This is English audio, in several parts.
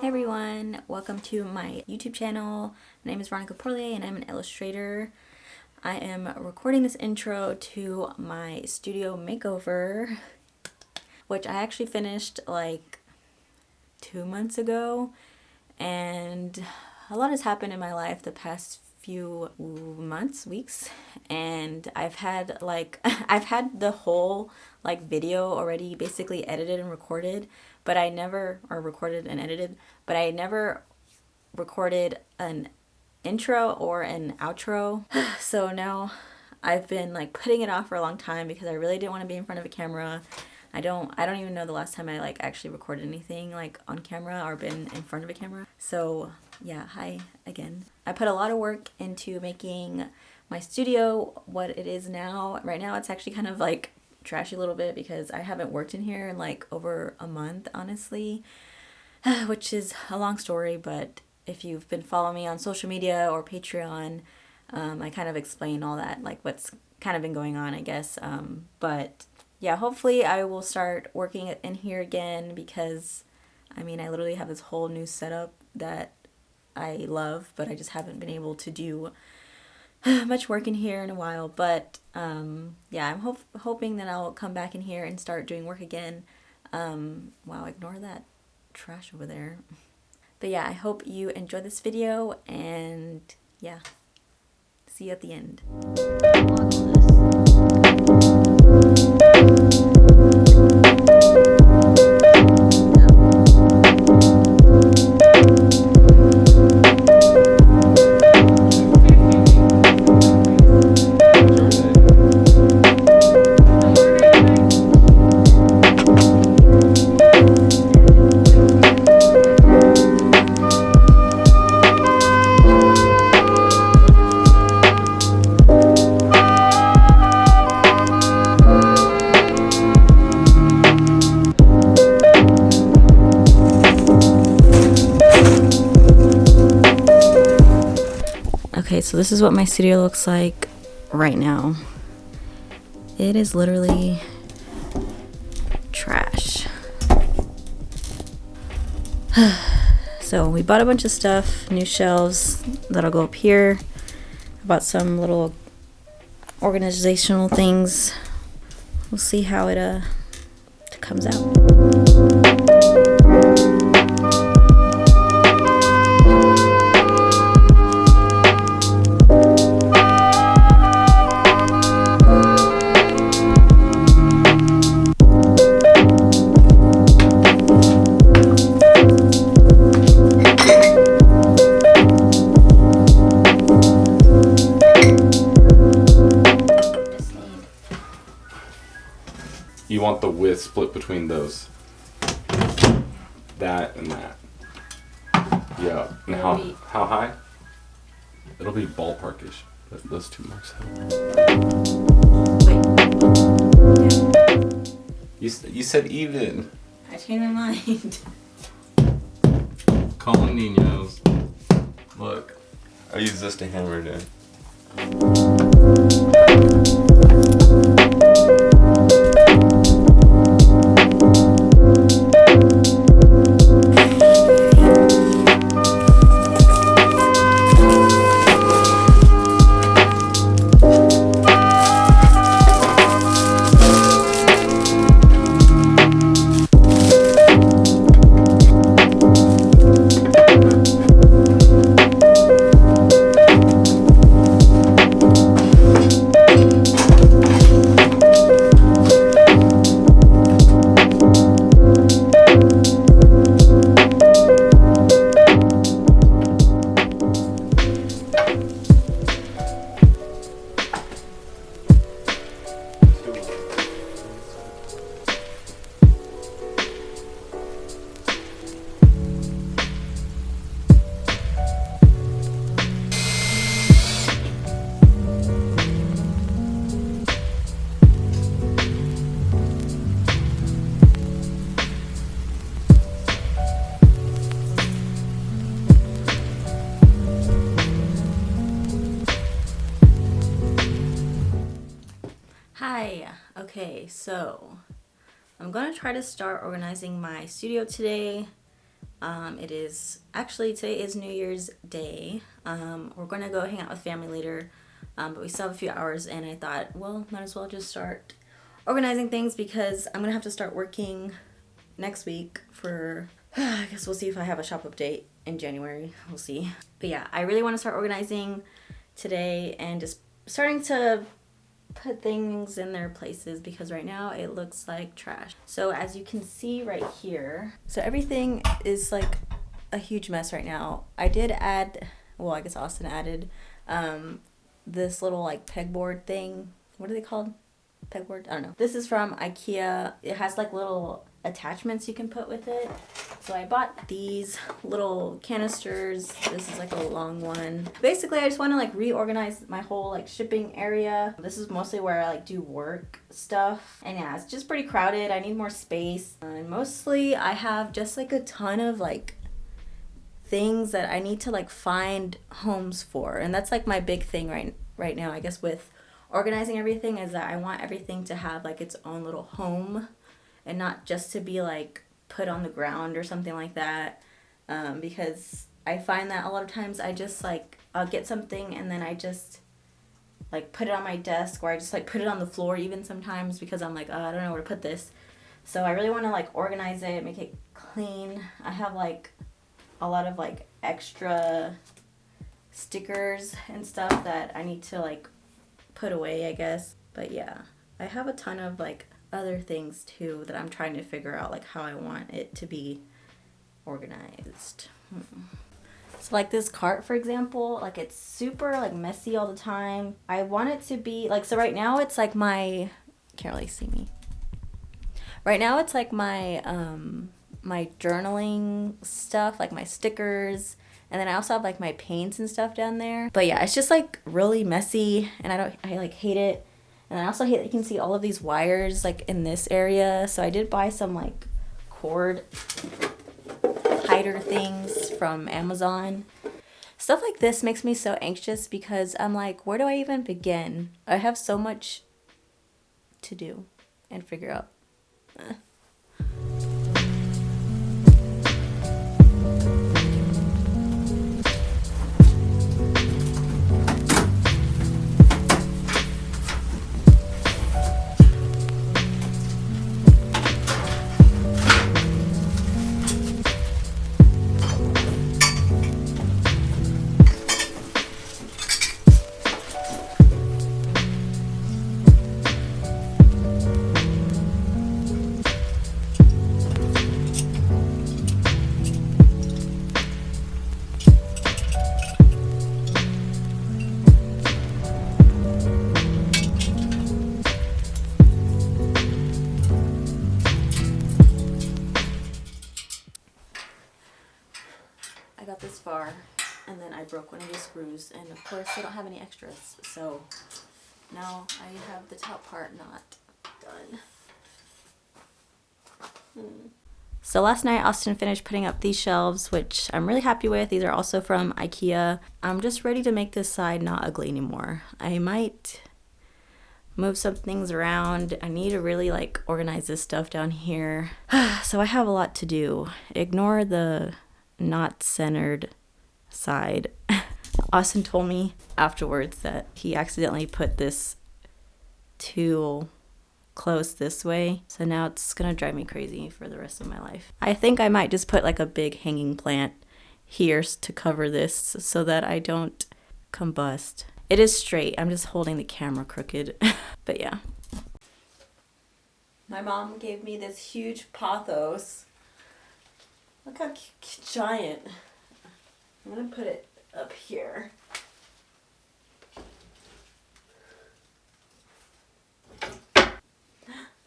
Hey everyone, welcome to my YouTube channel. My name is Veronica Porlier and I'm an illustrator. I am recording this intro to my studio makeover, which I actually finished like 2 months ago, and a lot has happened in my life the past few months, weeks, and I've had the whole video already basically edited and recorded, but I never recorded an intro or an outro. So now I've been putting it off for a long time because I really didn't want to be in front of a camera. I don't even know the last time I actually recorded anything on camera or been in front of a camera. So yeah, hi again. I put a lot of work into making my studio what it is now. Right now it's actually kind of trashy a little bit because I haven't worked in here in over a month, honestly, which is a long story, but if you've been following me on social media or Patreon, I kind of explain all that, what's kind of been going on, I guess. But yeah, hopefully I will start working in here again because, I mean, I literally have this whole new setup that I love, but I just haven't been able to do much work in here in a while. But yeah, I'm hoping that I'll come back in here and start doing work again. Wow, ignore that trash over there. But yeah, I hope you enjoyed this video, and yeah, see you at the end. Okay, so this is what my studio looks like right now. It is literally trash. So we bought a bunch of stuff, new shelves that'll go up here. I bought some little organizational things. We'll see how it comes out. You want the width split between those. That and that. Yeah. And how high? It'll be ballparkish. Those two marks out. Wait. You said even. I changed my mind. Calling Ninos. Look. I use this to hammer it in. Hi. Okay, so I'm gonna try to start organizing my studio today. It is actually, today is New Year's Day. We're going to go hang out with family later, but we still have a few hours, and I thought, well, might as well just start organizing things because I'm going to have to start working next week for, I guess we'll see if I have a shop update in January. We'll see. But yeah, I really want to start organizing today and just starting to put things in their places because right now it looks like trash. So as you can see right here, so everything is like a huge mess right now. I did add, well, I guess Austin added this little like pegboard thing. What are they called? Pegboard? I don't know. This is from IKEA. It has like little attachments you can put with it. So I bought these little canisters. This is like a long one. Basically, I just want to like reorganize my whole like shipping area. This is mostly where I like do work stuff. And yeah, it's just pretty crowded. I need more space. And mostly I have just like a ton of like things that I need to like find homes for. And that's like my big thing right now, I guess, with organizing everything, is that I want everything to have like its own little home and not just to be like put on the ground or something like that, because I find that a lot of times I just like, I'll get something and then I just like put it on my desk, or I just like put it on the floor even sometimes because I'm like, oh, I don't know where to put this. So I really want to like organize it, make it clean. I have like a lot of like extra stickers and stuff that I need to like put away, I guess. But yeah, I have a ton of like other things too that I'm trying to figure out like how I want it to be organized. So like this cart, for example, like it's super like messy all the time. I want it to be like, so right now it's like my, can't really see me. Right now it's like my my journaling stuff, like my stickers, and then I also have like my paints and stuff down there. But yeah, it's just like really messy and I like hate it. And I also hate that you can see all of these wires like in this area. So I did buy some like cord hider things from Amazon. Stuff like this makes me so anxious because I'm like, where do I even begin? I have so much to do and figure out. I got this far and then I broke one of the screws, and of course I don't have any extras, so now I have the top part not done. So last night Austin finished putting up these shelves, which I'm really happy with. These are also from IKEA. I'm just ready to make this side not ugly anymore. I might move some things around. I need to really like organize this stuff down here. So I have a lot to do. Ignore the not centered side. Austin told me afterwards that he accidentally put this too close this way, so now it's gonna drive me crazy for the rest of my life. I think I might just put like a big hanging plant here to cover this so that I don't combust. It is straight, I'm just holding the camera crooked. But yeah, my mom gave me this huge pothos. Look how giant. I'm gonna put it up here.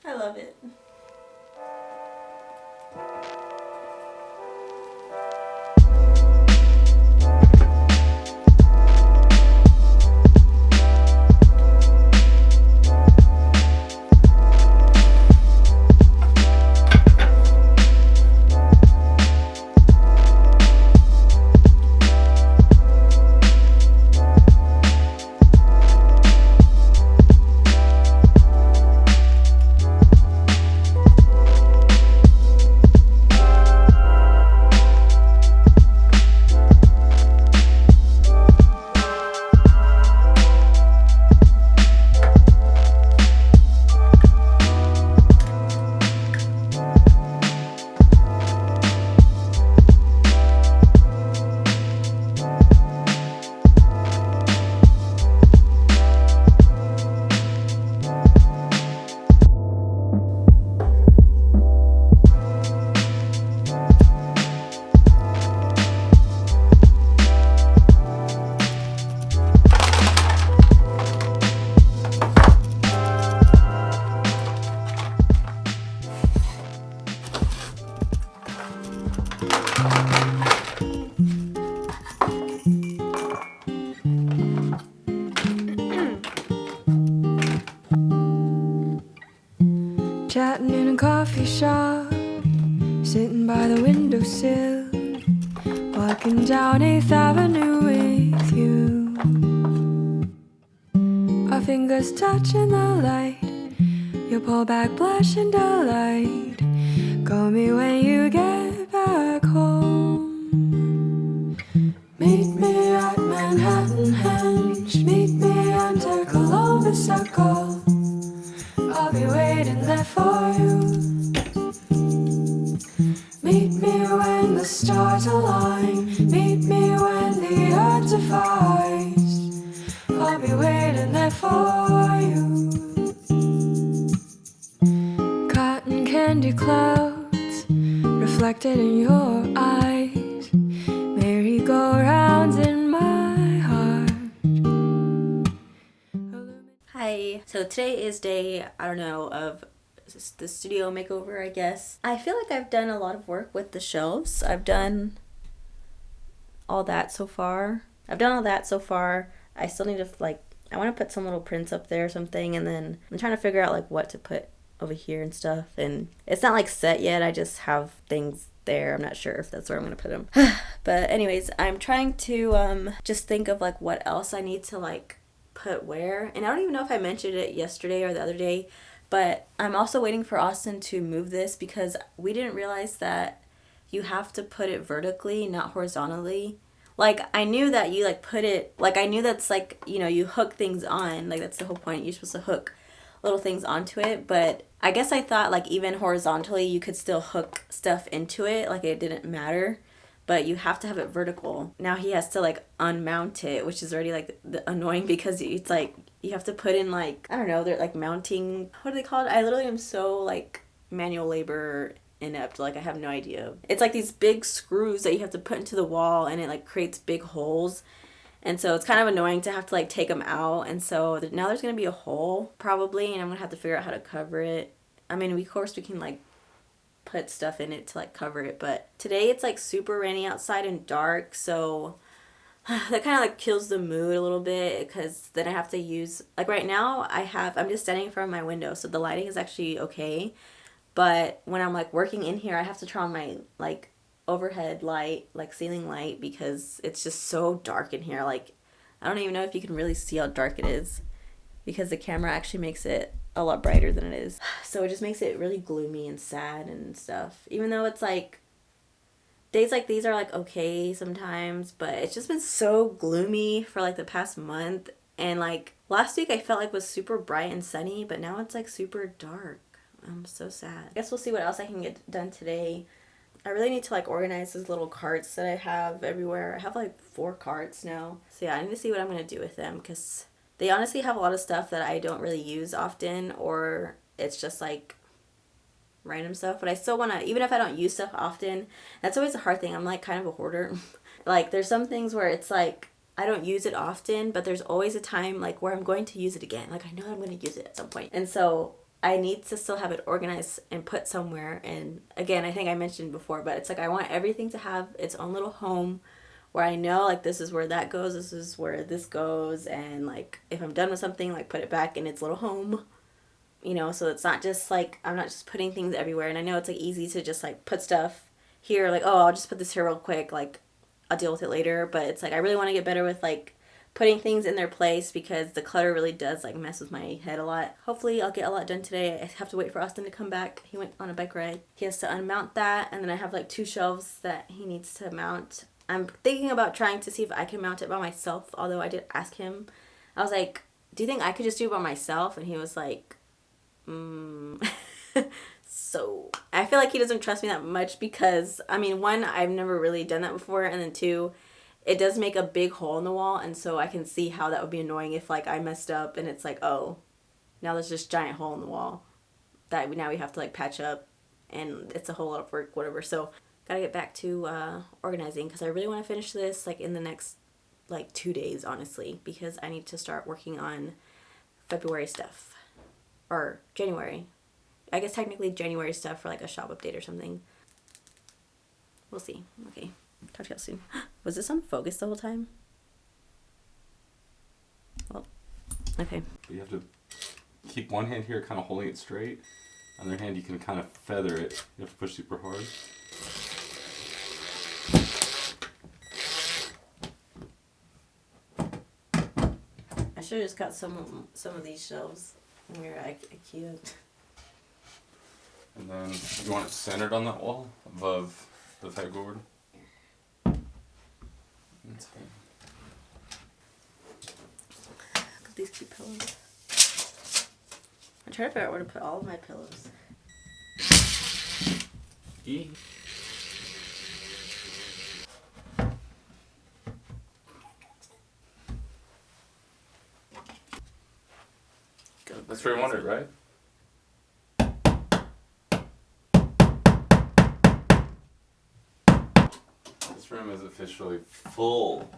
I love it. shop, sitting by the windowsill, walking down 8th Avenue with you. Our fingers touching the light, you pull back blush and delight. Call me when you get back home. Meet me at Manhattan Henge, meet me under Columbus Circle. I'll be waiting there for you. Meet me when the stars align, meet me when the earth divides. I'll be waiting there for you. Cotton candy clouds reflected in your eyes, merry-go-rounds in my heart. Hi. So today is day, I don't know, of the studio makeover, I guess. I feel like I've done a lot of work with the shelves. I've done all that so far. I still need to, like, I want to put some little prints up there or something, and then I'm trying to figure out, like, what to put over here and stuff. And it's not, like, set yet. I just have things there. I'm not sure if that's where I'm going to put them. But anyways, I'm trying to just think of, like, what else I need to, like, put where. And I don't even know if I mentioned it yesterday or the other day, but I'm also waiting for Austin to move this because we didn't realize that you have to put it vertically, not horizontally. Like, I knew that you, like, put it, like, I knew that's, like, you know, you hook things on. Like, that's the whole point. You're supposed to hook little things onto it. But I guess I thought, like, even horizontally, you could still hook stuff into it. Like, it didn't matter. But you have to have it vertical. Now he has to, like, unmount it, which is already, like, annoying because it's, like, you have to put in, like, I don't know, they're, like, mounting, what do they call it? I literally am so, like, manual labor inept. Like, I have no idea. It's, like, these big screws that you have to put into the wall, and it, like, creates big holes. And so it's kind of annoying to have to, like, take them out. And so now there's going to be a hole, probably, and I'm going to have to figure out how to cover it. I mean, of course, we can, like, put stuff in it to, like, cover it, but today it's, like, super rainy outside and dark, so that kind of, like, kills the mood a little bit, because then I have to use, like, right now I'm just standing in front of my window, so the lighting is actually okay, but when I'm, like, working in here, I have to turn on my, like, overhead light, like, ceiling light, because it's just so dark in here. Like, I don't even know if you can really see how dark it is, because the camera actually makes it a lot brighter than it is. So it just makes it really gloomy and sad and stuff. Even though it's, like, days like these are, like, okay sometimes, but it's just been so gloomy for, like, the past month. And, like, last week I felt like was super bright and sunny, but now it's, like, super dark. I'm so sad. I guess we'll see what else I can get done today. I really need to, like, organize those little carts that I have everywhere. I have, like, 4 carts now. So yeah, I need to see what I'm going to do with them, because they honestly have a lot of stuff that I don't really use often, or it's just, like, random stuff. But I still want to, even if I don't use stuff often, that's always a hard thing. I'm, like, kind of a hoarder. Like, there's some things where it's, like, I don't use it often, but there's always a time, like, where I'm going to use it again. Like, I know I'm going to use it at some point. And so I need to still have it organized and put somewhere. And again, I think I mentioned before, but it's like I want everything to have its own little home where I know, like, this is where that goes, this is where this goes, and, like, if I'm done with something, like, put it back in its little home, you know, so it's not just, like, I'm not just putting things everywhere. And I know it's, like, easy to just, like, put stuff here, like, oh, I'll just put this here real quick, like, I'll deal with it later. But it's, like, I really want to get better with, like, putting things in their place, because the clutter really does, like, mess with my head a lot. Hopefully I'll get a lot done today. I have to wait for Austin to come back. He went on a bike ride. He has to unmount that, and then I have, like, 2 shelves that he needs to mount. I'm thinking about trying to see if I can mount it by myself, although I did ask him. I was like, do you think I could just do it by myself? And he was like, So I feel like he doesn't trust me that much, because, I mean, 1, I've never really done that before, and then 2, it does make a big hole in the wall, and so I can see how that would be annoying if, like, I messed up and it's like, oh, now there's this giant hole in the wall that now we have to, like, patch up, and it's a whole lot of work, whatever. So gotta get back to organizing, because I really want to finish this, like, in the next, like, 2 days, honestly, because I need to start working on February stuff, or January. I guess technically January stuff for, like, a shop update or something. We'll see. Okay, talk to y'all soon. Was this on focus the whole time? Well, okay. You have to keep one hand here kind of holding it straight, On the other hand, you can kind of feather it. You have to push super hard. I should have just got some of these shelves when we were at IKEA. And then you want it centered on that wall above the pegboard. That's fine. Look at these cute pillows. I'm trying to figure out where to put all of my pillows. E. Go That's where you want it, crazy. right? This room is officially full.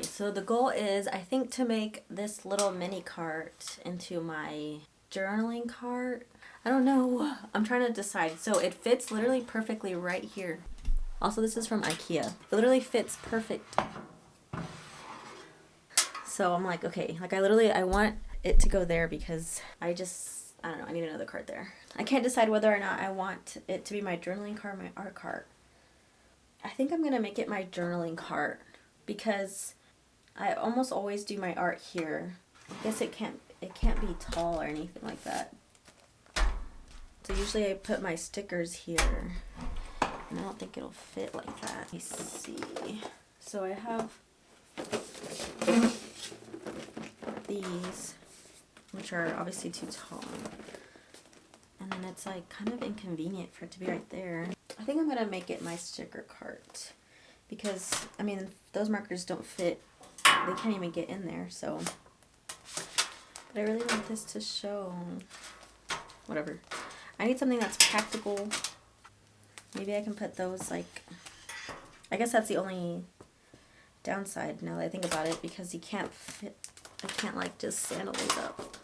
So the goal is, I think, to make this little mini cart into my journaling cart. I don't know. I'm trying to decide. So it fits literally perfectly right here. Also, this is from IKEA. It literally fits perfect. So I'm like, okay, like I want it to go there because I don't know, I need another cart there. I can't decide whether or not I want it to be my journaling cart or my art cart. I think I'm gonna make it my journaling cart because I almost always do my art here. I guess it can't be tall or anything like that. So usually I put my stickers here, and I don't think it'll fit like that. Let me see. So I have these, which are obviously too tall. And then it's like kind of inconvenient for it to be right there. I think I'm gonna make it my sticker cart because, I mean, those markers don't fit. They can't even get in there, so. But I really want this to show. Whatever. I need something that's practical. Maybe I can put those, like, I guess that's the only downside now that I think about it, because you can't fit, I can't like just sandal these up.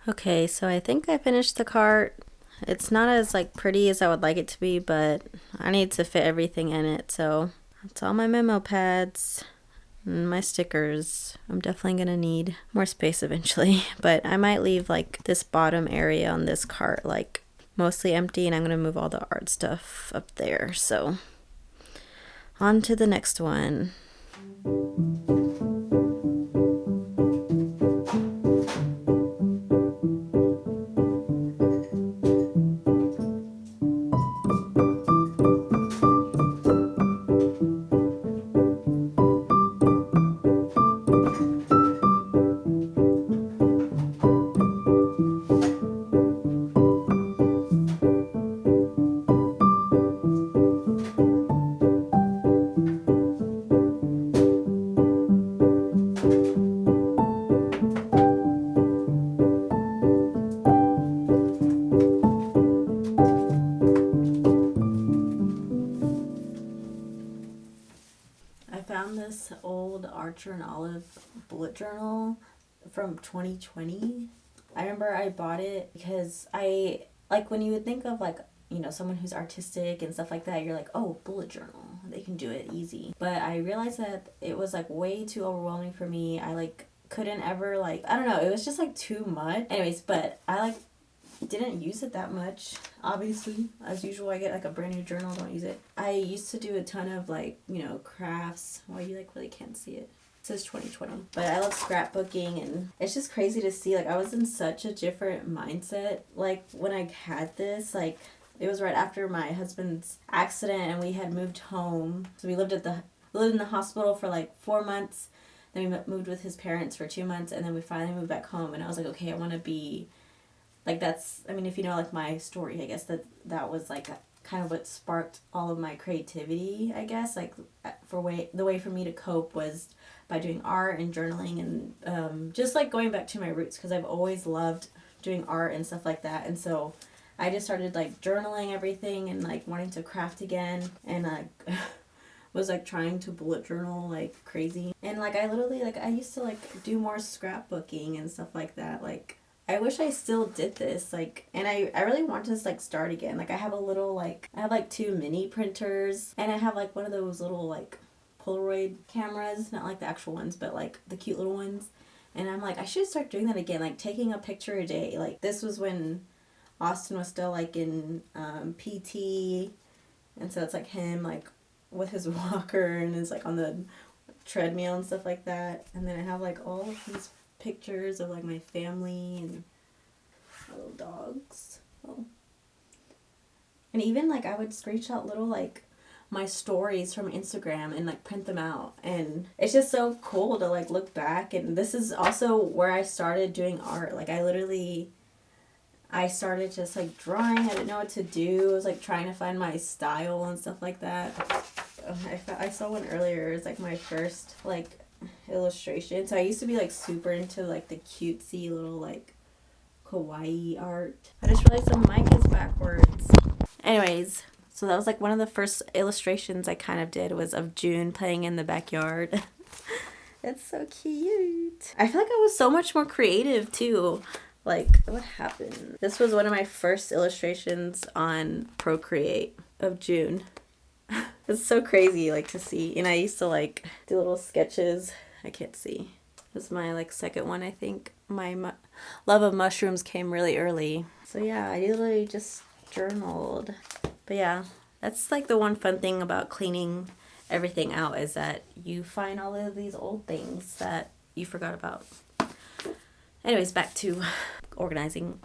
Okay, so I think I finished the cart. It's not as like pretty as I would like it to be, but I need to fit everything in it. So that's all my memo pads and my stickers. I'm definitely gonna need more space eventually, but I might leave like this bottom area on this cart like mostly empty, and I'm gonna move all the art stuff up there. So on to the next one. the Archer and Olive bullet journal from 2020. I remember I bought it because I, like, when you would think of, like, you know, someone who's artistic and stuff like that, you're like, oh, bullet journal, they can do it easy. But I realized that it was, like, way too overwhelming for me. I, like, couldn't ever, like, I don't know, it was just, like, too much. Anyways, but I, like, didn't use it that much. Obviously, as usual, I get, like, a brand new journal, don't use it. I used to do a ton of, like, you know, crafts. Well, you, like, really can't see it. It says 2020. But I love scrapbooking, and it's just crazy to see, like, I was in such a different mindset. Like, when I had this, like, it was right after my husband's accident, and we had moved home. So we lived in the hospital for, like, 4 months. Then we moved with his parents for 2 months, and then we finally moved back home. And I was like, okay, I want to be, like, that's, I mean, if you know, like, my story, I guess that was, like, kind of what sparked all of my creativity, I guess. Like, the way for me to cope was by doing art and journaling and just, like, going back to my roots, because I've always loved doing art and stuff like that. And so I just started, like, journaling everything and, like, wanting to craft again, and, like, was, like, trying to bullet journal like crazy. And, like, I literally, like, I used to, like, do more scrapbooking and stuff like that. Like, I wish I still did this, like, and I really want to, like, start again. Like, I have a little, like, I have, like, 2 mini printers, and I have, like, one of those little, like, Polaroid cameras, not, like, the actual ones, but, like, the cute little ones. And I'm like, I should start doing that again, like, taking a picture a day. Like, this was when Austin was still, like, in PT, and so it's, like, him, like, with his walker, and is, like, on the treadmill and stuff like that. And then I have, like, all of these pictures of, like, my family and my little dogs. Oh. And even, like, I would screenshot little, like, my stories from Instagram and, like, print them out. And it's just so cool to, like, look back. And this is also where I started doing art. Like, I started just, like, drawing. I didn't know what to do. I was, like, trying to find my style and stuff like that. I saw one earlier. It was, like, my first, like, illustration. So I used to be, like, super into, like, the cutesy little, like, kawaii art. I just realized the mic is backwards. Anyways, so that was, like, one of the first illustrations I kind of did was of June playing in the backyard. It's so cute. I feel like I was so much more creative too. Like, what happened? This was one of my first illustrations on Procreate of June. It's so crazy, like, to see. And I used to, like, do little sketches. I can't see. This is my, like, second one, I think. My love of mushrooms came really early. So, yeah, I literally just journaled. But, yeah, that's, like, the one fun thing about cleaning everything out is that you find all of these old things that you forgot about. Anyways, back to organizing.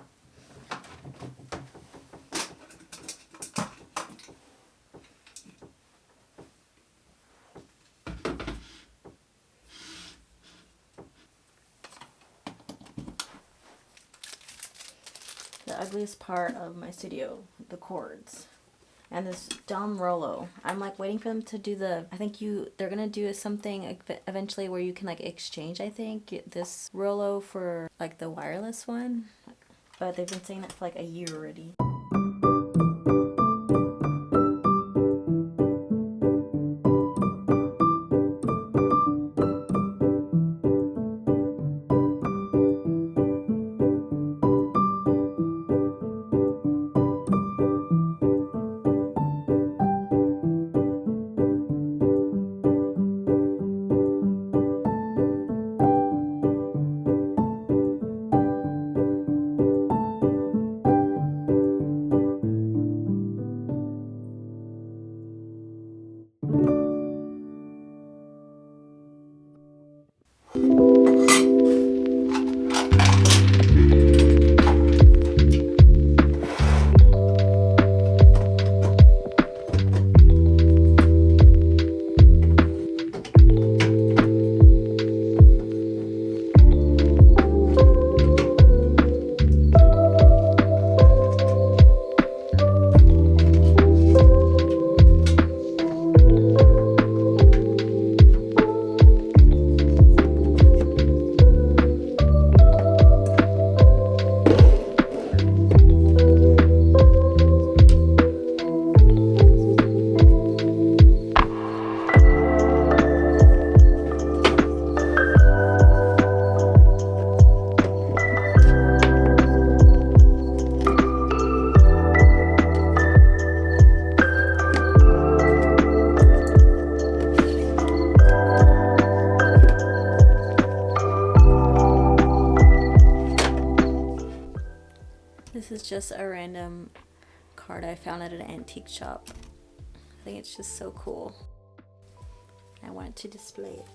The ugliest part of my studio, the cords. And this dumb Rolo. I'm, like, waiting for them to do I think they're gonna do something eventually where you can, like, exchange, I think, this Rolo for, like, the wireless one. But they've been saying that for, like, a year already. is just a random card I found at an antique shop. I think it's just so cool. I wanted to display it.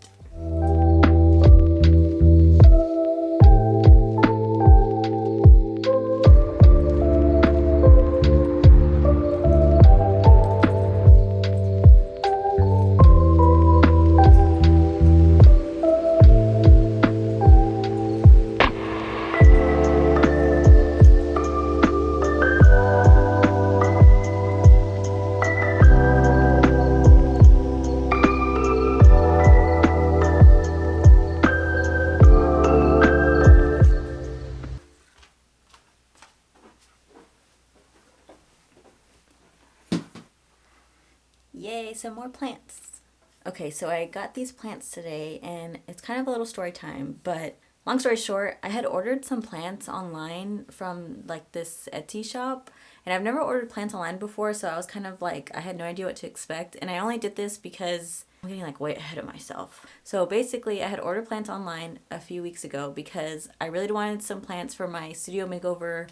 Yay, some more plants. Okay, so I got these plants today and it's kind of a little story time, but long story short, I had ordered some plants online from like this Etsy shop, and I've never ordered plants online before, so I was kind of like, I had no idea what to expect, and I only did this because I'm getting like way ahead of myself. So basically, I had ordered plants online a few weeks ago because I really wanted some plants for my studio makeover.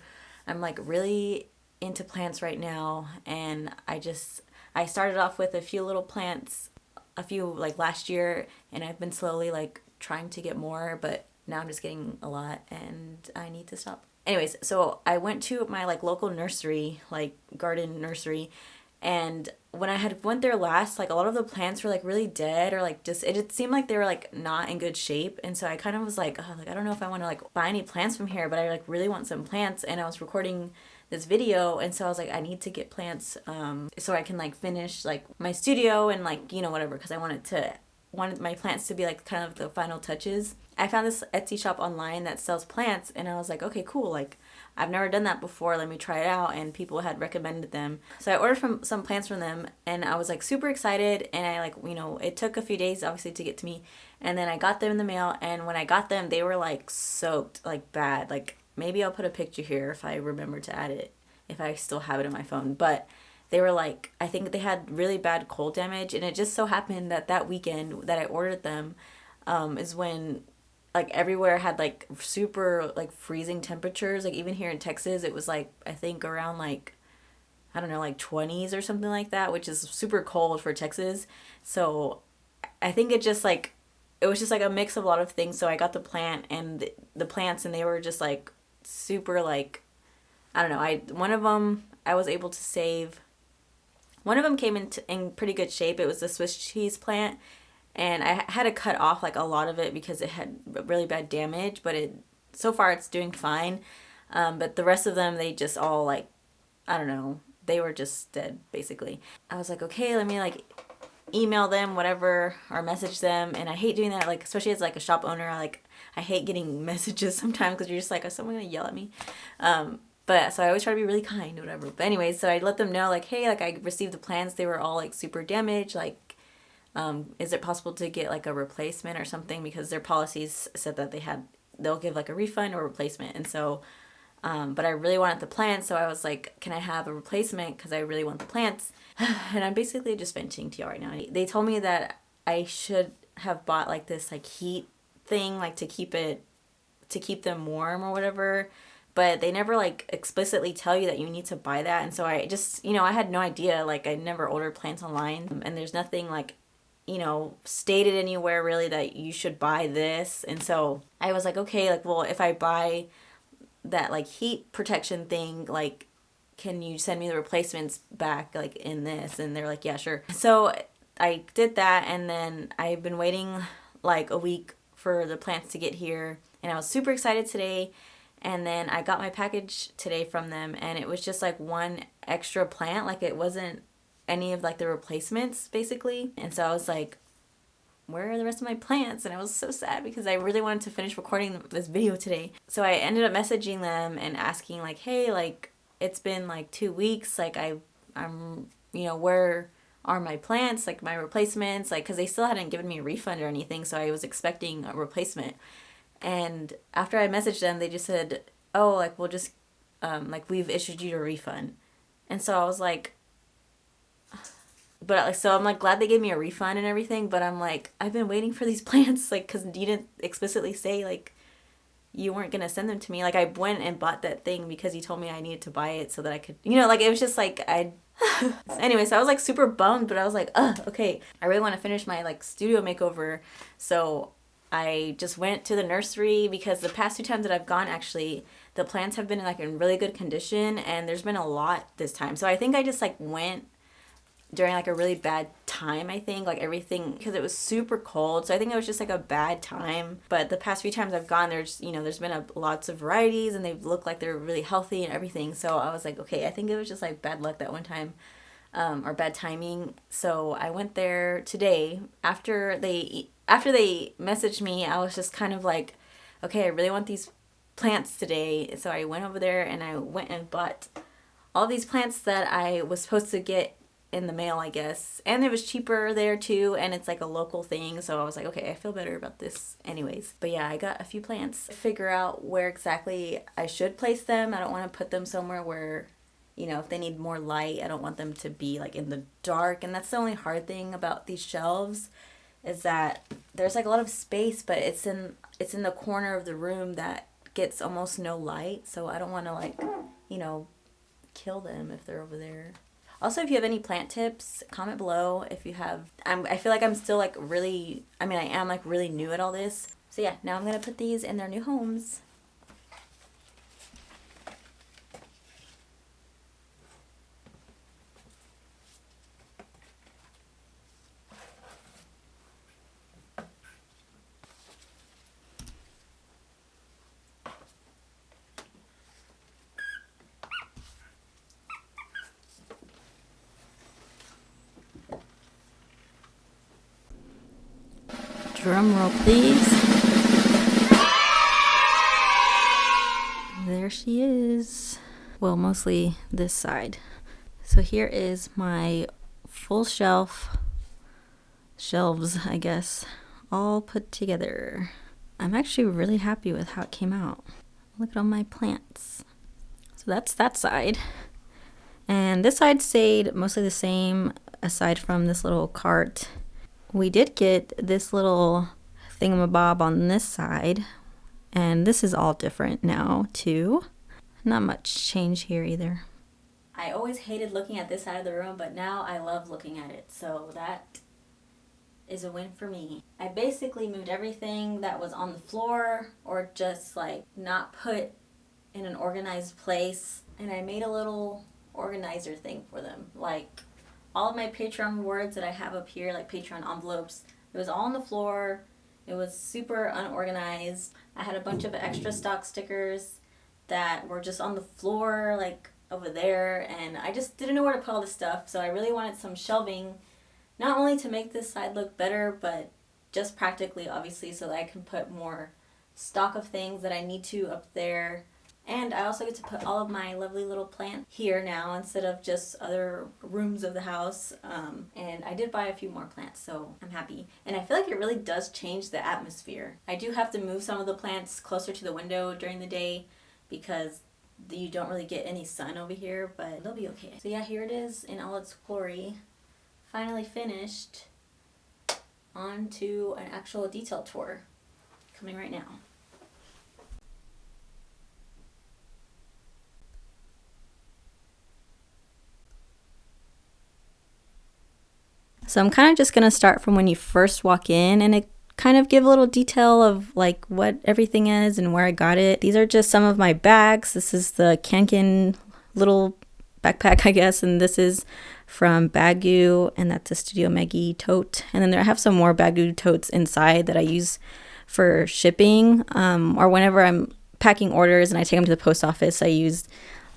I'm like really into plants right now, and I started off with a few little plants, a few like last year, and I've been slowly like trying to get more, but now I'm just getting a lot and I need to stop. Anyways, so I went to my like local nursery, like garden nursery, and when I had went there last, like a lot of the plants were like really dead, or like just it seemed like they were like not in good shape, and so I kind of was like, oh, like I don't know if I want to like buy any plants from here, but I like really want some plants, and I was recording this video, and so I was like, I need to get plants so I can like finish like my studio and like, you know, whatever, because I wanted my plants to be like kind of the final touches. I found this Etsy shop online that sells plants, and I was like, okay, cool, like I've never done that before, let me try it out, and people had recommended them. So I ordered some plants from them, and I was like super excited, and I like, you know, it took a few days obviously to get to me, and then I got them in the mail, and when I got them, they were like soaked, like bad, like maybe I'll put a picture here if I remember to add it, if I still have it on my phone, but they were like, I think they had really bad cold damage, and it just so happened that that weekend that I ordered them is when like everywhere had like super like freezing temperatures. Like even here in Texas, it was like I think around like, I don't know, like 20s or something like that, which is super cold for Texas. So I think it just like, it was just like a mix of a lot of things. So I got the plant and the plants, and they were just like super like, I don't know. One of them I was able to save. One of them came in pretty good shape. It was the Swiss cheese plant, and I had to cut off like a lot of it because it had really bad damage, but so far it's doing fine. But the rest of them, they just all like, I don't know, they were just dead basically. I was like, okay, let me like email them, whatever, or message them, and I hate doing that, like especially as like a shop owner. I hate getting messages sometimes because you're just like, is someone gonna yell at me? But so I always try to be really kind or whatever. But anyways, so I let them know like, hey, like I received the plants, they were all like super damaged, like is it possible to get like a replacement or something, because their policies said that they'll give like a refund or replacement. And so but I really wanted the plants, so I was like, can I have a replacement, because I really want the plants. And I'm basically just venting to y'all right now. They told me that I should have bought like this like heat thing, like to keep them warm or whatever, but they never like explicitly tell you that you need to buy that. And so I just, you know, I had no idea, like I never ordered plants online, and there's nothing like, you know, stated anywhere really that you should buy this. And so I was like, okay, like, well, if I buy that like heat protection thing, like, can you send me the replacements back like in this? And they're like, yeah, sure. So I did that, and then I've been waiting like a week for the plants to get here, and I was super excited today. And then I got my package today from them, and it was just like one extra plant, like it wasn't any of like the replacements basically. And so I was like, where are the rest of my plants? And I was so sad because I really wanted to finish recording this video today. So I ended up messaging them and asking like, hey, like it's been like 2 weeks, like I'm, you know, where are my plants, like my replacements, like, because they still hadn't given me a refund or anything, so I was expecting a replacement. And after I messaged them, they just said, oh, like we'll just like we've issued you a refund. And so I was like, but like, so I'm like glad they gave me a refund and everything, but I'm like, I've been waiting for these plants, like, because you didn't explicitly say like you weren't gonna send them to me. Like, I went and bought that thing because you told me I needed to buy it so that I could, you know, like, it was just like, I anyway, so I was like super bummed, but I was like, okay, I really want to finish my like studio makeover. So I just went to the nursery because the past 2 times that I've gone, actually, the plants have been like in really good condition, and there's been a lot this time. So I think I just like went during like a really bad time, I think, like everything, because it was super cold. So I think it was just like a bad time. But the past few times I've gone, there's, you know, there's been lots of varieties, and they've looked like they're really healthy and everything. So I was like, okay, I think it was just like bad luck that one time, or bad timing. So I went there today after they messaged me. I was just kind of like, okay, I really want these plants today. So I went over there and I went and bought all these plants that I was supposed to get in the mail, I guess. And it was cheaper there too, and it's like a local thing. So I was like, okay, I feel better about this anyways. But yeah, I got a few plants. Figure out where exactly I should place them. I don't want to put them somewhere where, you know, if they need more light, I don't want them to be like in the dark. And that's the only hard thing about these shelves, is that there's like a lot of space, but it's in the corner of the room that gets almost no light. So I don't want to, like, you know, kill them if they're over there. Also, if you have any plant tips, comment below. If you have, I feel like I'm still like really, I mean, I am like really new at all this. So yeah, now I'm going to put these in their new homes. Drum roll, please. There she is. Well, mostly this side. So here is my full shelves, I guess, all put together. I'm actually really happy with how it came out. Look at all my plants. So that's that side. And this side stayed mostly the same, aside from this little cart. We did get this little thingamabob on this side, and this is all different now too. Not much change here either. I always hated looking at this side of the room, but now I love looking at it, so that is a win for me. I basically moved everything that was on the floor or just like not put in an organized place, and I made a little organizer thing for them. Like all of my Patreon rewards that I have up here, like Patreon envelopes, it was all on the floor. It was super unorganized. I had a bunch of extra stock stickers that were just on the floor, like over there, and I just didn't know where to put all this stuff. So I really wanted some shelving, not only to make this side look better, but just practically, obviously, so that I can put more stock of things that I need to up there. And I also get to put all of my lovely little plants here now instead of just other rooms of the house. And I did buy a few more plants, so I'm happy. And I feel like it really does change the atmosphere. I do have to move some of the plants closer to the window during the day because you don't really get any sun over here, but they'll be okay. So yeah, here it is in all its glory. Finally finished. On to an actual detail tour coming right now. So I'm kind of just going to start from when you first walk in, and it kind of give a little detail of like what everything is and where I got it. These are just some of my bags. This is the Kanken little backpack, I guess, and this is from Bagu, and that's a Studio Maggie tote. And then I have some more Bagu totes inside that I use for shipping, or whenever I'm packing orders and I take them to the post office, I use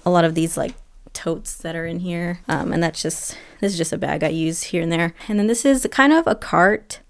a lot of these like totes that are in here, and this is just a bag I use here and there. And then this is kind of a cart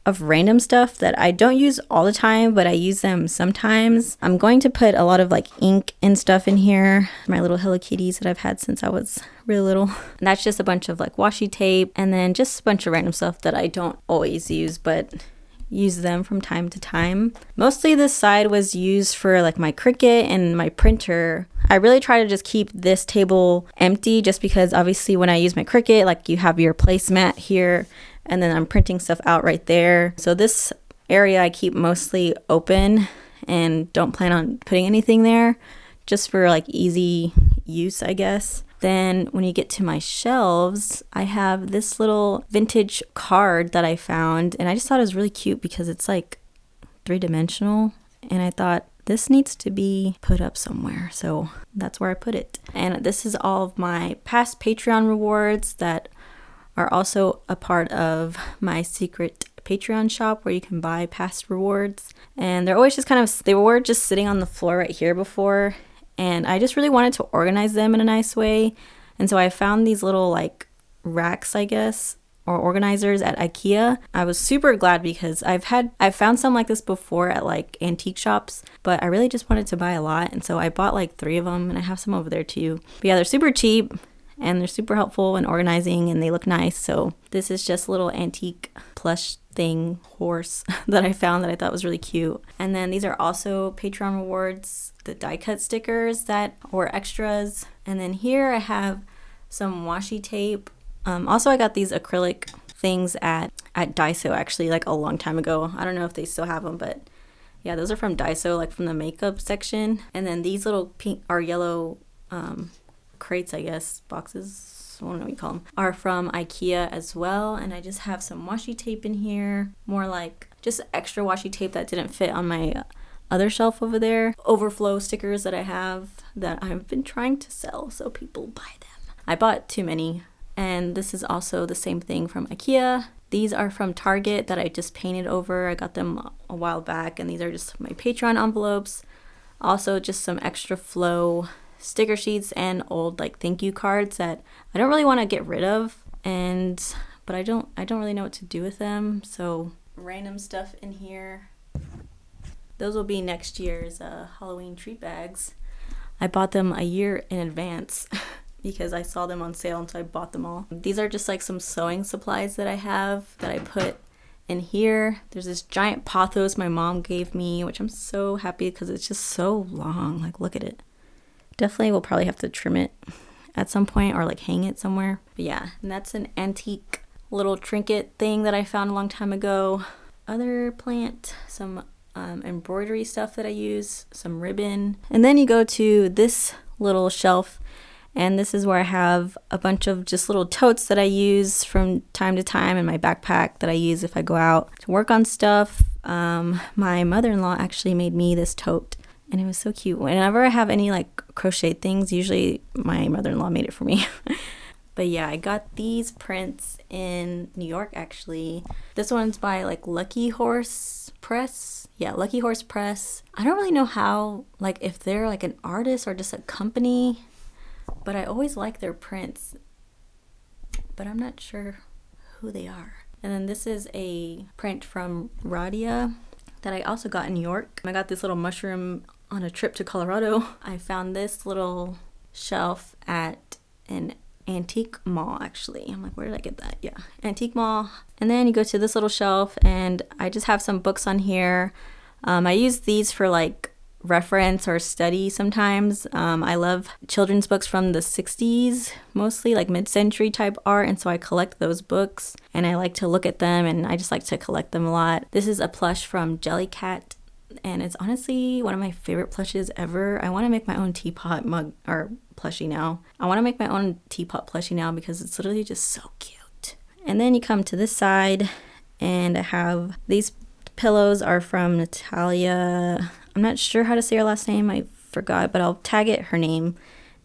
of random stuff that I don't use all the time, but I use them sometimes. I'm going to put a lot of like ink and stuff in here, my little Hello Kitties that I've had since I was really little. And that's just a bunch of like washi tape, and then just a bunch of random stuff that I don't always use, but use them from time to time. Mostly this side was used for like my Cricut and my printer. I really try to just keep this table empty, just because obviously when I use my Cricut, like you have your placemat here, and then I'm printing stuff out right there. So this area I keep mostly open, and don't plan on putting anything there, just for like easy use, I guess. Then when you get to my shelves, I have this little vintage card that I found, and I just thought it was really cute because it's like 3-dimensional, and I thought this needs to be put up somewhere, so that's where I put it. And this is all of my past Patreon rewards that are also a part of my secret Patreon shop where you can buy past rewards. And they're always just they were just sitting on the floor right here before, and I just really wanted to organize them in a nice way. And so I found these little like racks, I guess, or organizers at IKEA. I was super glad because I've found some like this before at like antique shops, but I really just wanted to buy a lot, and so I bought like 3 of them, and I have some over there too. But yeah, they're super cheap and they're super helpful in organizing, and they look nice. So this is just a little antique plush thing horse that I found that I thought was really cute. And then these are also Patreon rewards, the die cut stickers that were extras. And then here I have some washi tape. Also, I got these acrylic things at Daiso, actually, like a long time ago. I don't know if they still have them, but yeah, those are from Daiso, like from the makeup section. And then these little pink or yellow crates, I guess, boxes, I don't know what you call them, are from IKEA as well. And I just have some washi tape in here, more like just extra washi tape that didn't fit on my other shelf over there. Overflow stickers that I have that I've been trying to sell so people buy them. I bought too many. And this is also the same thing from IKEA. These are from Target that I just painted over. I got them a while back, and these are just my Patreon envelopes. Also just some extra flow sticker sheets and old like thank you cards that I don't really want to get rid of, but I don't really know what to do with them. So random stuff in here. Those will be next year's Halloween treat bags. I bought them a year in advance. Because I saw them on sale, and so I bought them all. These are just like some sewing supplies that I have that I put in here. There's this giant pothos my mom gave me, which I'm so happy because it's just so long. Like, look at it. Definitely will probably have to trim it at some point or like hang it somewhere. But yeah, and that's an antique little trinket thing that I found a long time ago. Other plant, some embroidery stuff that I use, some ribbon. And then you go to this little shelf. And this is where I have a bunch of just little totes that I use from time to time in my backpack that I use if I go out to work on stuff. My mother-in-law actually made me this tote, and it was so cute. Whenever I have any like crochet things, usually my mother-in-law made it for me. But yeah, I got these prints in New York actually. This one's by like Lucky Horse Press. Yeah, Lucky Horse Press. I don't really know how, like if they're like an artist or just a company. But I always like their prints, but I'm not sure who they are. And then this is a print from Radia that I also got in New York. I got this little mushroom on a trip to Colorado. I found this little shelf at an antique mall, actually. I'm like, where did I get that? Yeah, antique mall. And then you go to this little shelf, and I just have some books on here. I use these for like reference or study sometimes. I love children's books from the 60s, mostly like mid-century type art, and so I collect those books and I like to look at them, and I just like to collect them a lot. This is a plush from Jellycat, and it's honestly one of my favorite plushes ever. I want to make my own teapot mug or plushie now. I want to make my own teapot plushie now because it's literally just so cute. And then you come to this side, and I have these pillows are from Natalia. I'm not sure how to say her last name. I forgot, but I'll tag it her name.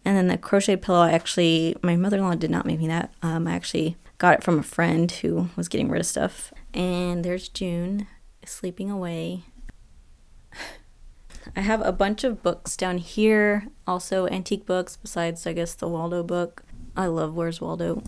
And then the crochet pillow, my mother-in-law did not make me that. I actually got it from a friend who was getting rid of stuff. And there's June sleeping away. I have a bunch of books down here, also antique books, besides, I guess, the Waldo book. I love Where's Waldo.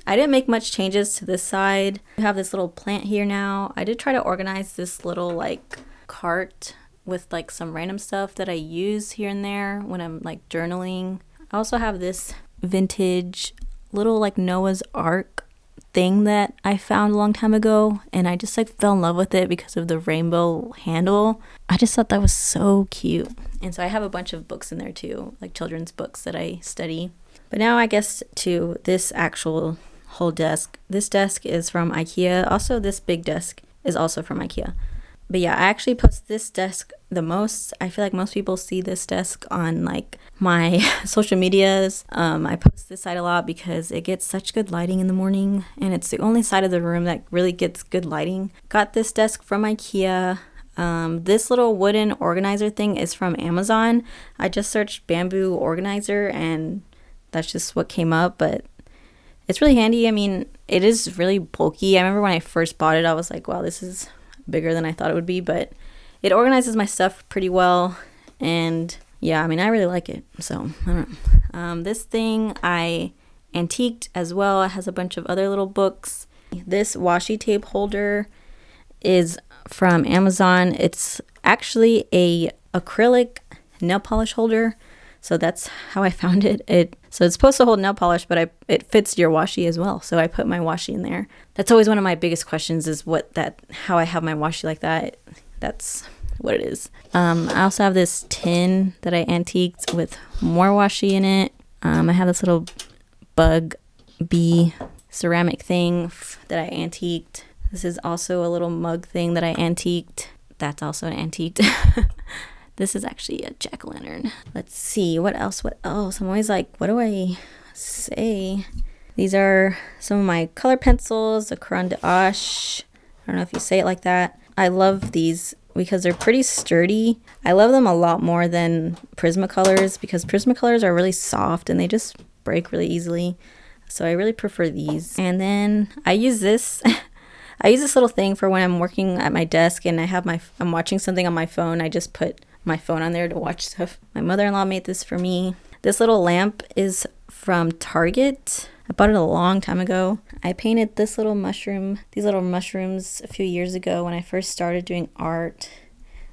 I didn't make much changes to this side. I have this little plant here now. I did try to organize this little, like, cart with like some random stuff that I use here and there when I'm like journaling. I also have this vintage little like Noah's Ark thing that I found a long time ago, and I just like fell in love with it because of the rainbow handle. I just thought that was so cute. And so I have a bunch of books in there too, like children's books that I study. But now I guess to this actual whole desk. This desk is from IKEA. Also, this big desk is also from IKEA. But yeah, I actually post this desk the most. I feel like most people see this desk on like my social medias. I post this side a lot because it gets such good lighting in the morning, and it's the only side of the room that really gets good lighting. Got this desk from IKEA. This little wooden organizer thing is from Amazon. I just searched bamboo organizer and that's just what came up, but it's really handy. I mean, it is really bulky. I remember when I first bought it, I was like, wow, this is bigger than I thought it would be, but it organizes my stuff pretty well. And yeah, I mean, I really like it. So I don't know. This thing I antiqued as well. It has a bunch of other little books. This washi tape holder is from Amazon. It's actually a acrylic nail polish holder. So that's how I found it. So it's supposed to hold nail polish, but it fits your washi as well. So I put my washi in there. That's always one of my biggest questions is how I have my washi like that. That's what it is. I also have this tin that I antiqued with more washi in it. I have this little bug bee ceramic thing that I antiqued. This is also a little mug thing that I antiqued. That's also an antiqued. This is actually a jack-o'-lantern. Let's see, what else? I'm always like, what do I say? These are some of my color pencils, the Caran d'Ache. I don't know if you say it like that. I love these because they're pretty sturdy. I love them a lot more than Prismacolors because Prismacolors are really soft and they just break really easily. So I really prefer these. And then I use this. I use this little thing for when I'm working at my desk and I'm watching something on my phone. I just put my phone on there to watch stuff. My mother-in-law made this for me. This little lamp is from Target. I bought it a long time ago. I painted these little mushrooms a few years ago when I first started doing art.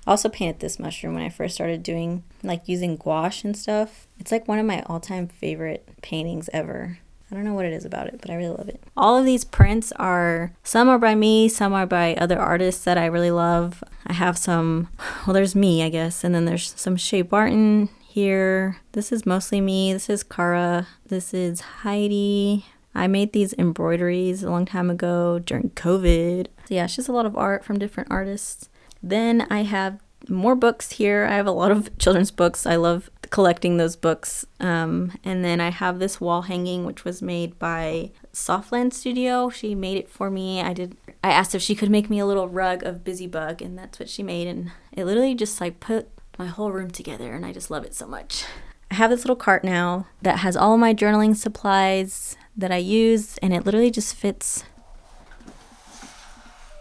I also painted this mushroom when I first started doing using gouache and stuff. It's like one of my all-time favorite paintings ever. I don't know what it is about it, but I really love it. All of these prints some are by me, some are by other artists that I really love. I have some, there's me, I guess, and then there's some Shea Barton here. This is mostly me. This is Cara. This is Heidi. I made these embroideries a long time ago during COVID. So yeah, it's just a lot of art from different artists. Then I have more books here. I have a lot of children's books. I love collecting those books. And then I have this wall hanging, which was made by Softland Studio. She made it for me. I asked if she could make me a little rug of Busybug, and that's what she made. And it literally just put my whole room together, and I just love it so much. I have this little cart now that has all my journaling supplies that I use, and it literally just fits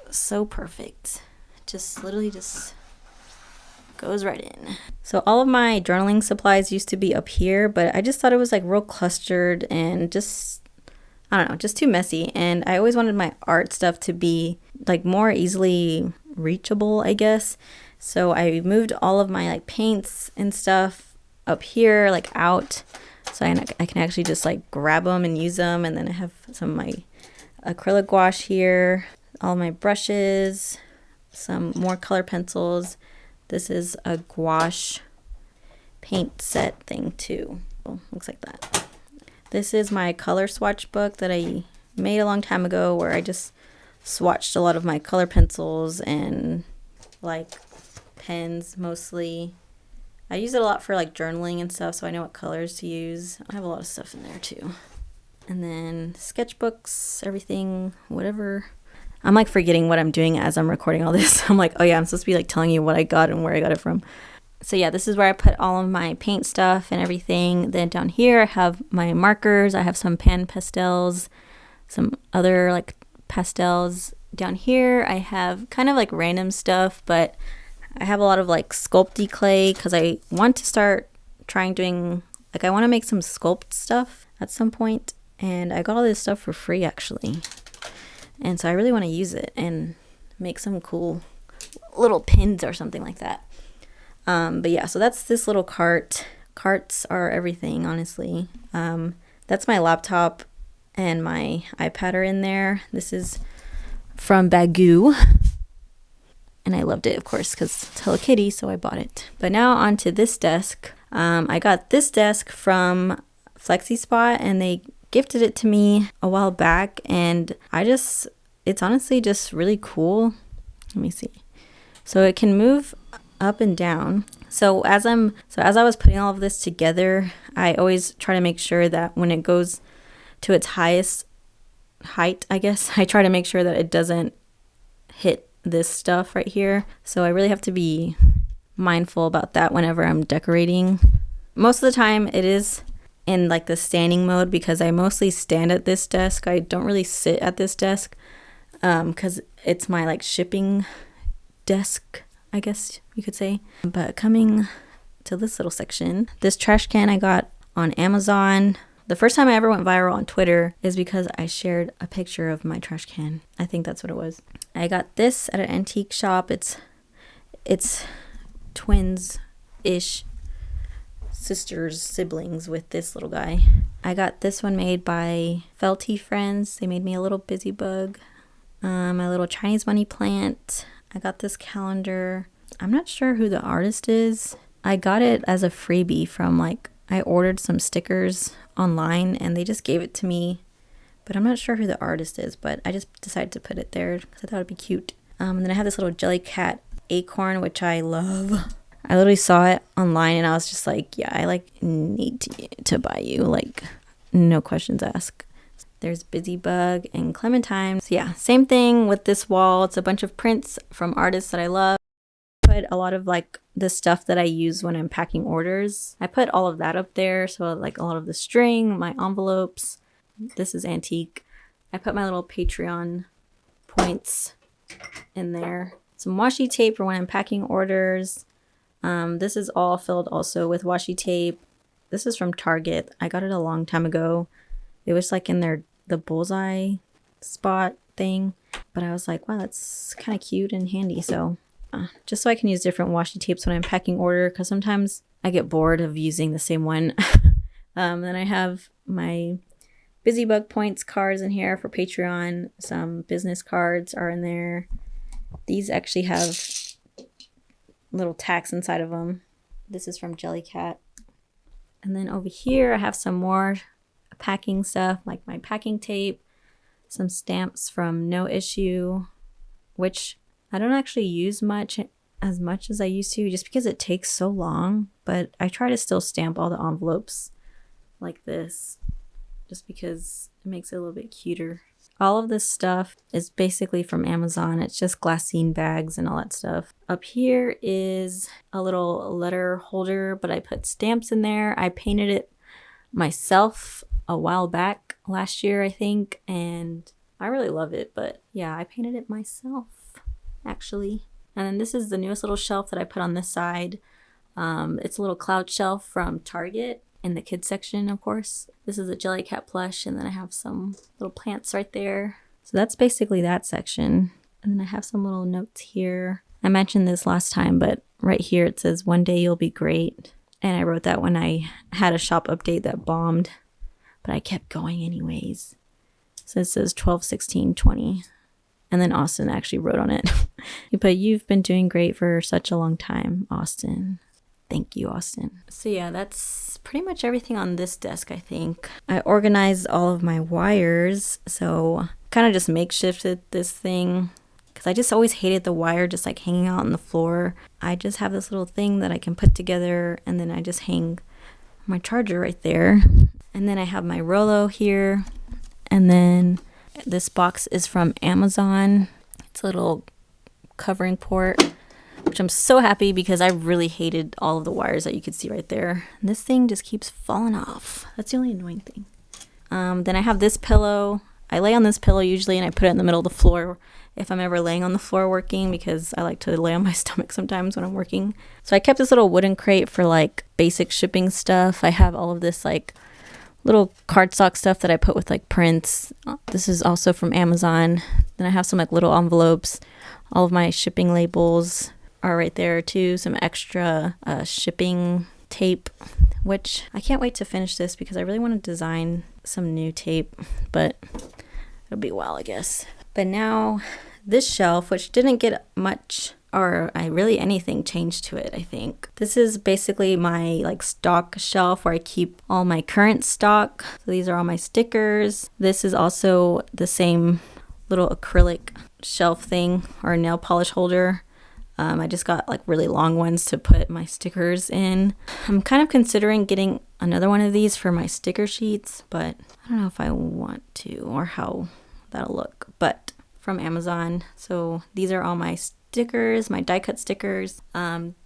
so perfect. Literally goes right in. So all of my journaling supplies used to be up here, but I just thought it was real clustered and just too messy. And I always wanted my art stuff to be more easily reachable, I guess. So I moved all of my paints and stuff up here, out, so I can actually just grab them and use them. And then I have some of my acrylic gouache here, all my brushes, some more color pencils. This is a gouache paint set thing too. Looks like that. This is my color swatch book that I made a long time ago where I just swatched a lot of my color pencils and pens mostly. I use it a lot for journaling and stuff, so I know what colors to use. I have a lot of stuff in there too. And then sketchbooks, everything, whatever. I'm forgetting what I'm doing as I'm recording all this. I'm oh yeah, I'm supposed to be telling you what I got and where I got it from. So yeah, this is where I put all of my paint stuff and everything. Then down here I have my markers. I have some pan pastels, some other pastels. Down here I have kind of random stuff, but I have a lot of sculpty clay because I want to start trying doing I want to make some sculpt stuff at some point. And I got all this stuff for free actually. And so I really want to use it and make some cool little pins or something like that. But yeah, so that's this little cart. Carts are everything, honestly. That's my laptop and my iPad are in there. This is from Bagoo. And I loved it, of course, because it's Hello Kitty, so I bought it. But now onto this desk. I got this desk from FlexiSpot, and they gifted it to me a while back, and it's honestly just really cool. Let me see. So it can move up and down. So as I was putting all of this together, I always try to make sure that when it goes to its highest height, I guess, I try to make sure that it doesn't hit this stuff right here. So I really have to be mindful about that whenever I'm decorating. Most of the time it is in like the standing mode because I mostly stand at this desk. I don't really sit at this desk because it's my like shipping desk, I guess you could say. But coming to this little section, this trash can I got on Amazon. The first time I ever went viral on Twitter is because I shared a picture of my trash can. I think that's what it was. I got this at an antique shop. It's twins-ish, sisters, siblings with this little guy. I got this one made by Felty Friends. They made me a little busy bug. My little Chinese money plant. I got this calendar. I'm not sure who the artist is. I got it as a freebie from I ordered some stickers online and they just gave it to me. But I'm not sure who the artist is, but I just decided to put it there because I thought it'd be cute. And then I have this little Jellycat acorn, which I love. I literally saw it online and I was just like, yeah, I need to buy you, no questions asked. There's Busybug and Clementine. So yeah, same thing with this wall. It's a bunch of prints from artists that I love. I put a lot of the stuff that I use when I'm packing orders. I put all of that up there. So a lot of the string, my envelopes. This is antique. I put my little Patreon points in there. Some washi tape for when I'm packing orders. This is all filled also with washi tape. This is from Target. I got it a long time ago. It was in the bullseye spot thing. But I was like, wow, that's kind of cute and handy. So just so I can use different washi tapes when I'm packing order, because sometimes I get bored of using the same one. Then I have my Busybug Points cards in here for Patreon. Some business cards are in there. These actually have little tacks inside of them. This is from Jellycat. And then over here I have some more packing stuff, like my packing tape, some stamps from No Issue, which I don't actually use as much as I used to just because it takes so long, but I try to still stamp all the envelopes like this just because it makes it a little bit cuter. All of this stuff is basically from Amazon. It's just glassine bags and all that stuff. Up here is a little letter holder, but I put stamps in there. I painted it myself a while back, last year I think, and I really love it. But yeah, I painted it myself actually. And then this is the newest little shelf that I put on this side. It's a little cloud shelf from Target in the kids section, of course. This is a Jellycat plush, and then I have some little plants right there. So that's basically that section. And then I have some little notes here. I mentioned this last time, but right here it says, "One day you'll be great." And I wrote that when I had a shop update that bombed, but I kept going anyways. So it says 12/16/20. And then Austin actually wrote on it. He put, "You've been doing great for such a long time, Austin." Thank you, Austin. So yeah, that's pretty much everything on this desk, I think. I organized all of my wires, so kind of just makeshifted this thing because I just always hated the wire just hanging out on the floor. I just have this little thing that I can put together, and then I just hang my charger right there. And then I have my Rolo here, and then this box is from Amazon. It's a little covering port, which I'm so happy because I really hated all of the wires that you could see right there. And this thing just keeps falling off. That's the only annoying thing. Then I have this pillow. I lay on this pillow usually and I put it in the middle of the floor if I'm ever laying on the floor working, because I like to lay on my stomach sometimes when I'm working. So I kept this little wooden crate for basic shipping stuff. I have all of this little cardstock stuff that I put with prints. This is also from Amazon. Then I have some little envelopes. All of my shipping labels are right there too. Some extra shipping tape, which I can't wait to finish this because I really want to design some new tape, but it'll be a while, I guess. But now this shelf, which didn't get much or really anything changed to it, I think. This is basically my stock shelf where I keep all my current stock. So these are all my stickers. This is also the same little acrylic shelf thing or nail polish holder. I just got like really long ones to put my stickers in. I'm kind of considering getting another one of these for my sticker sheets, but I don't know if I want to or how that'll look. But from Amazon. So these are all my stickers, my die cut stickers.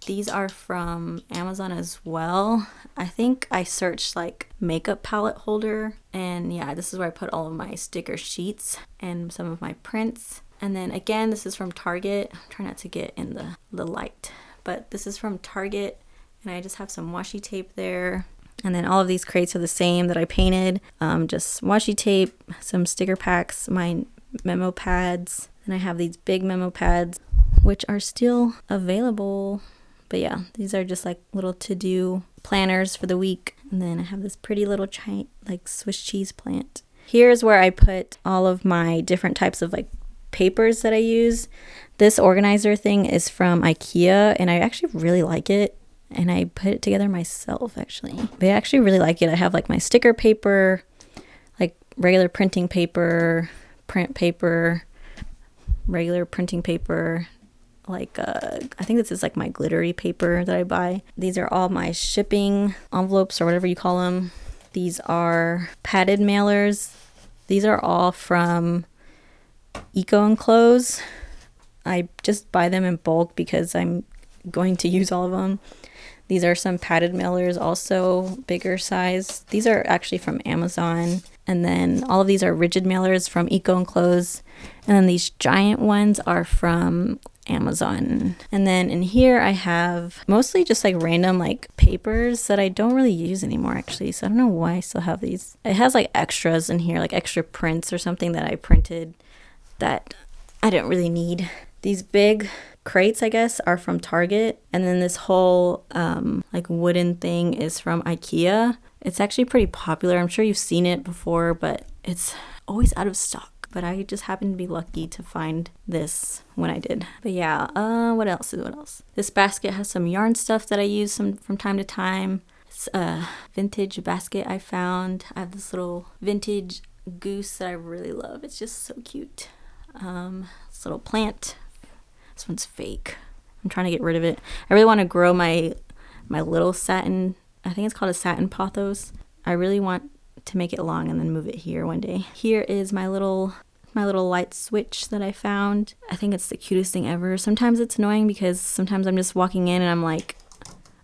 These are from Amazon as well. I think I searched like makeup palette holder, and yeah, this is where I put all of my sticker sheets and some of my prints. And then again, this is from Target. Try not to get in the light, but this is from Target, and I just have some washi tape there. And then all of these crates are the same that I painted. Just washi tape, some sticker packs, my memo pads, and I have these big memo pads which are still available. But yeah, these are just like little to-do planners for the week. And then I have this pretty little like Swiss cheese plant. Here's where I put all of my different types of like papers that I use. This organizer thing is from IKEA, and I actually really like it. And I put it together myself, actually. But I actually really like it. I have like my sticker paper, like regular printing paper, print paper, regular printing paper, like I think this is like my glittery paper that I buy. These are all my shipping envelopes or whatever you call them. These are padded mailers. These are all from Eco Enclose. I just buy them in bulk because I'm going to use all of them. These are some padded mailers, also bigger size. These are actually from Amazon. And then all of these are rigid mailers from Eco Enclose. And then these giant ones are from Amazon. And then in here I have mostly just like random like papers that I don't really use anymore, actually. So I don't know why I still have these. It has like extras in here, like extra prints or something that I printed that I didn't really need. These big crates, I guess, are from Target. And then this whole like wooden thing is from IKEA. It's actually pretty popular. I'm sure you've seen it before, but it's always out of stock. But I just happened to be lucky to find this when I did. But yeah, what else? This basket has some yarn stuff that I use from time to time. It's a vintage basket I found. I have this little vintage goose that I really love. It's just so cute. This little plant. This one's fake. I'm trying to get rid of it. I really want to grow my little satin. I think it's called a satin pothos. I really want to make it long and then move it here one day. Here is my little light switch that I found. I think it's the cutest thing ever. Sometimes it's annoying because sometimes I'm just walking in and I'm like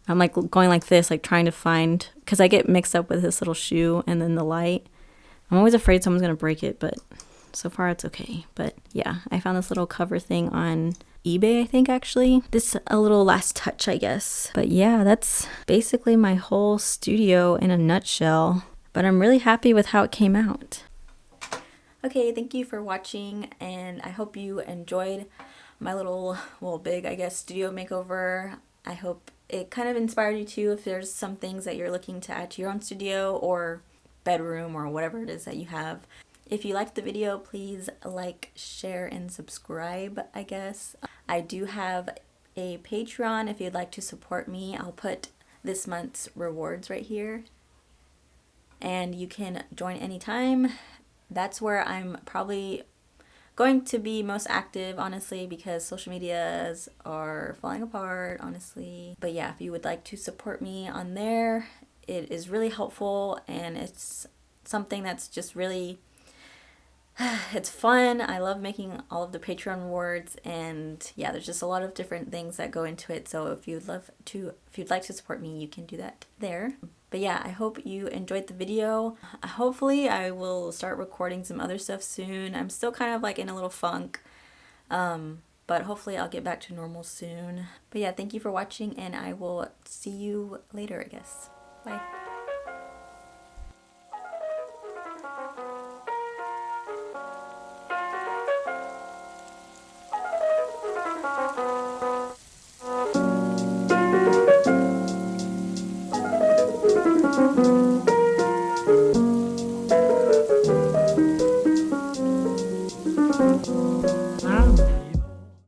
going like this, like trying to find, because I get mixed up with this little shoe and then the light. I'm always afraid someone's gonna break it, but so far it's okay. But yeah, I found this little cover thing on eBay, I think, actually. This a little last touch, I guess. But yeah, that's basically my whole studio in a nutshell. But I'm really happy with how it came out. Okay, thank you for watching, and I hope you enjoyed my little, well, big, I guess, studio makeover. I hope it kind of inspired you too, if there's some things that you're looking to add to your own studio or bedroom or whatever it is that you have. If you liked the video, please like, share, and subscribe, I guess. I do have a Patreon if you'd like to support me. I'll put this month's rewards right here. And you can join anytime. That's where I'm probably going to be most active, honestly, because social medias are falling apart, honestly. But yeah, if you would like to support me on there, it is really helpful, and it's something that's just really, it's fun. I love making all of the Patreon rewards, and yeah, there's just a lot of different things that go into it. So if you'd like to support me, you can do that there. But yeah, I hope you enjoyed the video. Hopefully I will start recording some other stuff soon. I'm still kind of like in a little funk, but hopefully I'll get back to normal soon. But yeah, thank you for watching, and I will see you later, I guess. Bye.